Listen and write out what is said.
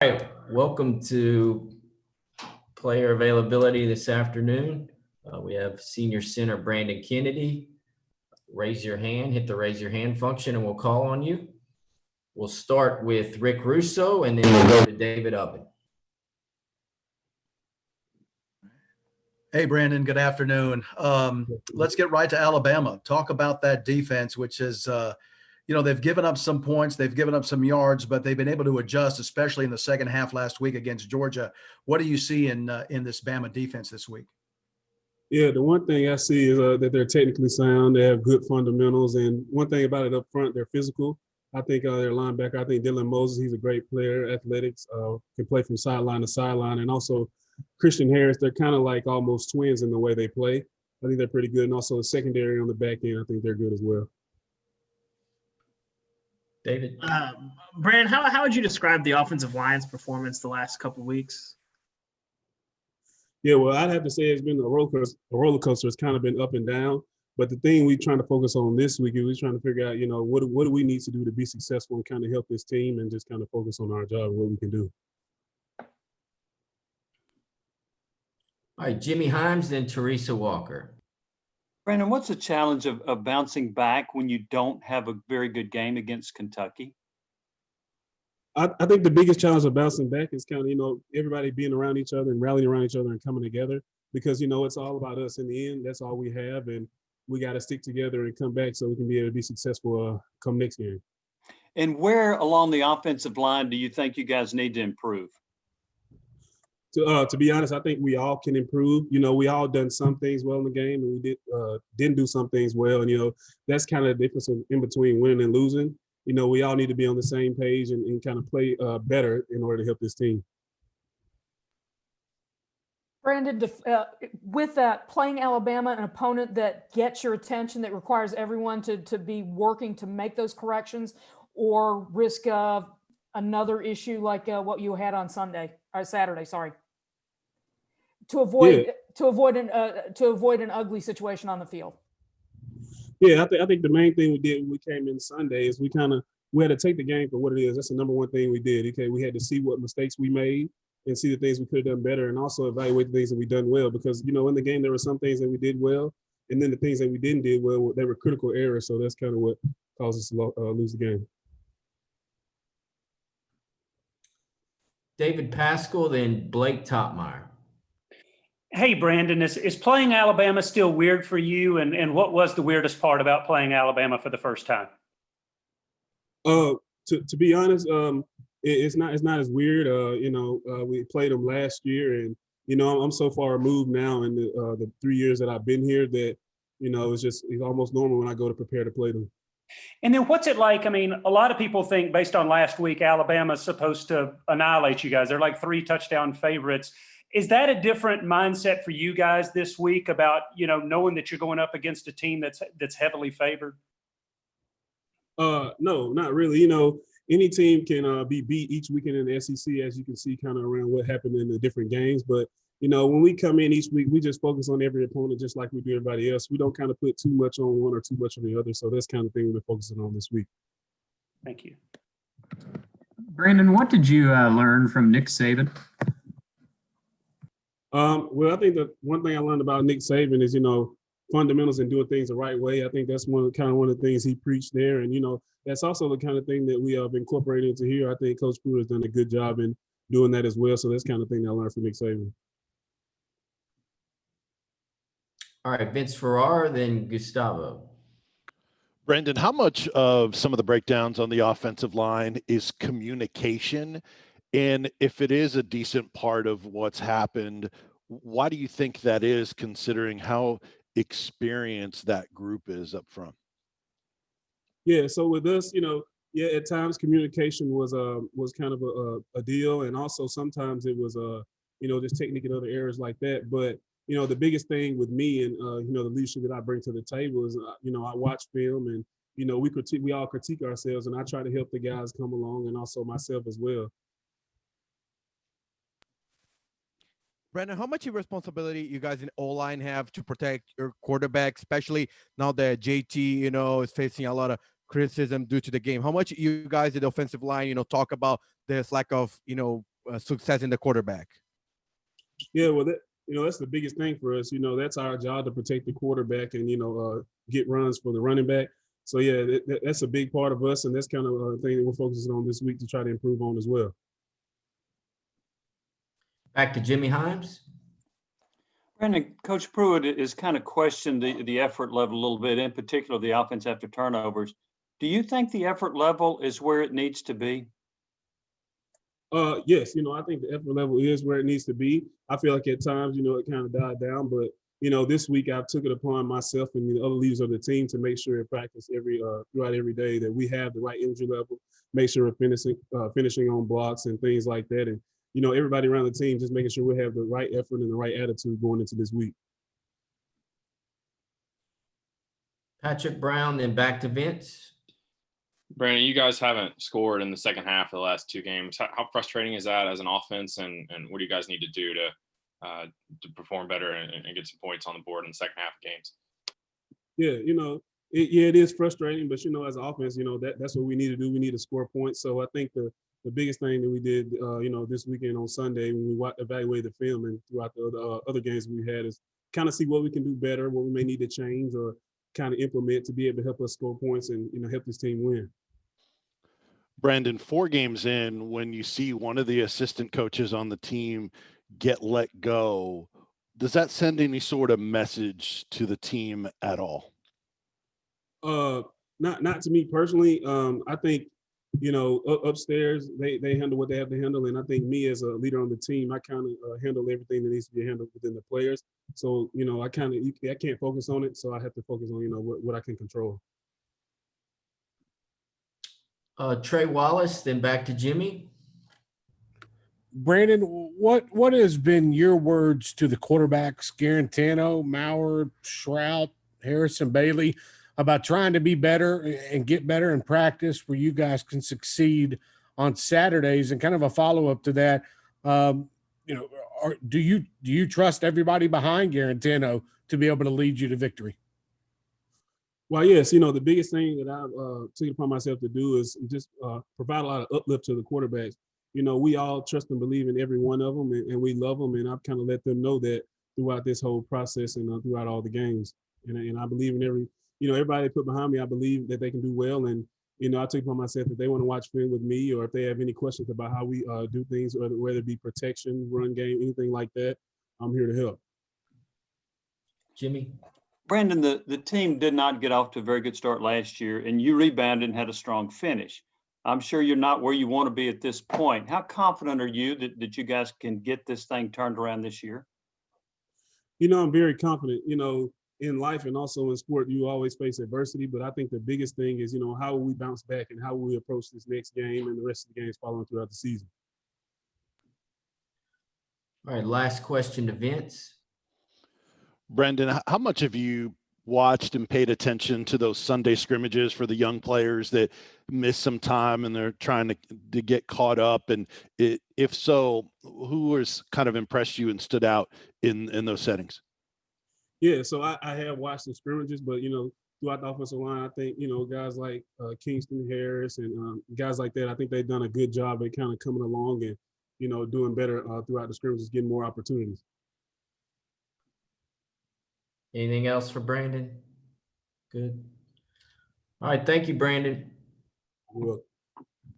All right, welcome to player availability this afternoon. We have senior center Brandon Kennedy. Raise your hand, hit the raise your hand function, and we'll call on you. We'll start with Rick Russo, and then we'll go to David Ubben. Hey, Brandon, good afternoon. Let's get right to Alabama. Talk about that defense, which is, they've given up some points, they've given up some yards, but they've been able to adjust, especially in the second half last week against Georgia. What do you see in this Bama defense this week? Yeah, the one thing I see is that they're technically sound. They have good fundamentals. And one thing about it up front, they're physical. I think their linebacker, I think Dylan Moses, he's a great player, athletics, can play from sideline to sideline. And also Christian Harris, they're kind of like almost twins in the way they play. I think they're pretty good. And also the secondary on the back end, I think they're good as well. David? Brandon, how would you describe the offensive line's performance the last couple of weeks? Yeah, well, I'd have to say it's been a roller coaster. It's kind of been up and down. But the thing we're trying to focus on this week is we're trying to figure out, what do we need to do to be successful and kind of help this team and just kind of focus on our job and what we can do. All right, Jimmy Himes, then Teresa Walker. Brandon, what's the challenge of bouncing back when you don't have a very good game against Kentucky? I think the biggest challenge of bouncing back is kind of, everybody being around each other and rallying around each other and coming together because, it's all about us in the end. That's all we have. And we got to stick together and come back so we can be able to be successful come next game. And where along the offensive line do you think you guys need to improve? To be honest, I think we all can improve. We all done some things well in the game and we didn't do some things well. And, that's kind of the difference in between winning and losing. We all need to be on the same page and kind of play better in order to help this team. Brandon, with that, playing Alabama, an opponent that gets your attention, that requires everyone to be working to make those corrections, or risk of another issue like what you had on Saturday, sorry, to avoid an ugly situation on the field. Yeah, I think the main thing we did when we came in Sunday is we had to take the game for what it is. That's the number one thing we did. Okay, we had to see what mistakes we made and see the things we could have done better, and also evaluate the things that we done well. Because in the game there were some things that we did well, and then the things that we didn't do well, they were critical errors. So that's kind of what caused us to lose the game. David Pascal, then Blake Topmeyer. Hey, Brandon, is playing Alabama still weird for you? And what was the weirdest part about playing Alabama for the first time? To be honest, it's not as weird. We played them last year, and I'm so far removed now in the 3 years that I've been here that it's almost normal when I go to prepare to play them. And then what's it like? I mean, a lot of people think based on last week, Alabama's supposed to annihilate you guys. They're like 3 touchdown favorites. Is that a different mindset for you guys this week about, knowing that you're going up against a team that's heavily favored? No, not really. Any team can be beat each weekend in the SEC, as you can see kind of around what happened in the different games. But, when we come in each week, we just focus on every opponent just like we do everybody else. We don't kind of put too much on one or too much on the other. So that's kind of thing we're focusing on this week. Thank you. Brandon, what did you learn from Nick Saban? Well, I think the one thing I learned about Nick Saban is, fundamentals and doing things the right way. I think that's one of the things he preached there. And, that's also the kind of thing that we have incorporated into here. I think Coach Pruitt has done a good job in doing that as well. So that's kind of thing I learned from Nick Saban. All right, Vince Ferrara, then Gustavo. Brendan, how much of some of the breakdowns on the offensive line is communication? And if it is a decent part of what's happened, why do you think that is, considering how experienced that group is up front? Yeah, so with us, at times communication was kind of a deal, and also sometimes it was just technique and other areas like that. But the biggest thing with me and the leadership that I bring to the table is I watch film and we all critique ourselves, and I try to help the guys come along and also myself as well. Brandon, how much responsibility you guys in O-line have to protect your quarterback, especially now that JT, is facing a lot of criticism due to the game? How much you guys at the offensive line, talk about this lack of, success in the quarterback? Yeah, well, that's the biggest thing for us. That's our job to protect the quarterback and, get runs for the running back. So, yeah, that's a big part of us, and that's kind of a thing that we're focusing on this week to try to improve on as well. Back to Jimmy Himes. Brandon, Coach Pruitt has kind of questioned the effort level a little bit, in particular the offense after turnovers. Do you think the effort level is where it needs to be? Yes, I think the effort level is where it needs to be. I feel like at times, it kind of died down, but this week I've took it upon myself and the other leaders of the team to make sure in practice throughout every day that we have the right energy level, make sure we're finishing on blocks and things like that. And, everybody around the team just making sure we have the right effort and the right attitude going into this week. Patrick Brown, then back to Vince. Brandon, you guys haven't scored in the second half of the last two games. How frustrating is that as an offense, and what do you guys need to do to perform better and get some points on the board in the second half of games? Yeah, it is frustrating, but as an offense, that's what we need to do. We need to score points. So I think the biggest thing that we did, this weekend on Sunday when we evaluated the film and throughout the other games we had is kind of see what we can do better, what we may need to change or kind of implement to be able to help us score points and help this team win. Brandon, 4 games in, when you see one of the assistant coaches on the team get let go, does that send any sort of message to the team at all? Not to me personally. I think upstairs they handle what they have to handle, and I think me as a leader on the team, I kind of handle everything that needs to be handled within the players. So I can't focus on it, so I have to focus on what I can control. Trey Wallace, then back to Jimmy. Brandon, what has been your words to the quarterbacks, Garantano, Maurer, Shrout, Harrison, Bailey, about trying to be better and get better in practice where you guys can succeed on Saturdays? And kind of a follow-up to that, do you trust everybody behind Garantano to be able to lead you to victory? Well, yes, the biggest thing that I've taken upon myself to do is just provide a lot of uplift to the quarterbacks. We all trust and believe in every one of them, and we love them. And I've kind of let them know that throughout this whole process and throughout all the games. And I believe in everybody they put behind me. I believe that they can do well. And, I take upon myself if they want to watch film with me or if they have any questions about how we do things, whether it be protection, run game, anything like that, I'm here to help. Jimmy. Brandon, the team did not get off to a very good start last year, and you rebounded and had a strong finish. I'm sure you're not where you want to be at this point. How confident are you that you guys can get this thing turned around this year? I'm very confident. In life and also in sport, you always face adversity. But I think the biggest thing is, how will we bounce back and how will we approach this next game and the rest of the games following throughout the season. All right, last question to Vince. Brendan, how much have you watched and paid attention to those Sunday scrimmages for the young players that miss some time and they're trying to get caught up? And if so, who has kind of impressed you and stood out in those settings? Yeah, so I have watched the scrimmages, but, throughout the offensive line, I think, guys like Kingston Harris and guys like that, I think they've done a good job at kind of coming along and, doing better throughout the scrimmages, getting more opportunities. Anything else for Brandon? Good. All right. Thank you, Brandon. You're welcome.